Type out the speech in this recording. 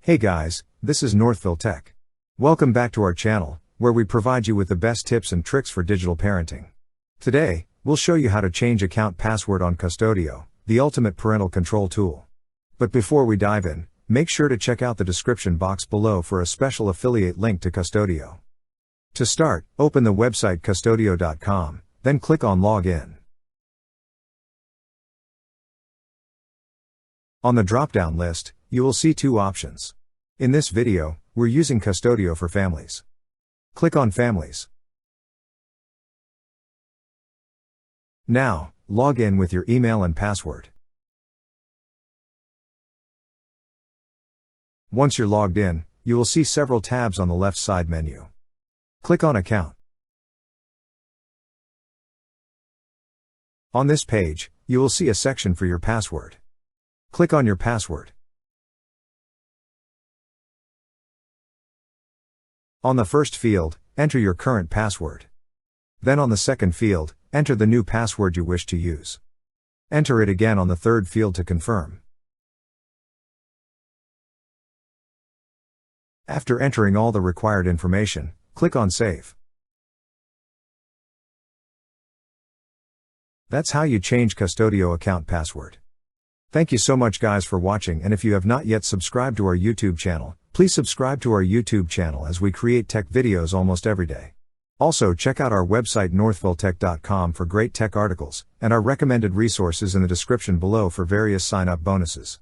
Hey guys, this is Northville Tech. Welcome back to our channel, where we provide you with the best tips and tricks for digital parenting. Today, we'll show you how to change account password on Qustodio, the ultimate parental control tool. But before we dive in, make sure to check out the description box below for a special affiliate link to Qustodio. To start, open the website Qustodio.com, then click on Login. On the drop-down list, you will see two options. In this video, we're using Qustodio for families. Click on Families. Now, log in with your email and password. Once you're logged in, you will see several tabs on the left side menu. Click on Account. On this page, you will see a section for your password. Click on your password. On the first field, enter your current password. Then on the second field, enter the new password you wish to use. Enter it again on the third field to confirm. After entering all the required information, click on Save. That's how you change Qustodio account password. Thank you so much guys for watching, and if you have not yet subscribed to our YouTube channel, please subscribe to our YouTube channel as we create tech videos almost every day. Also check out our website northvilletech.com for great tech articles, and our recommended resources in the description below for various sign-up bonuses.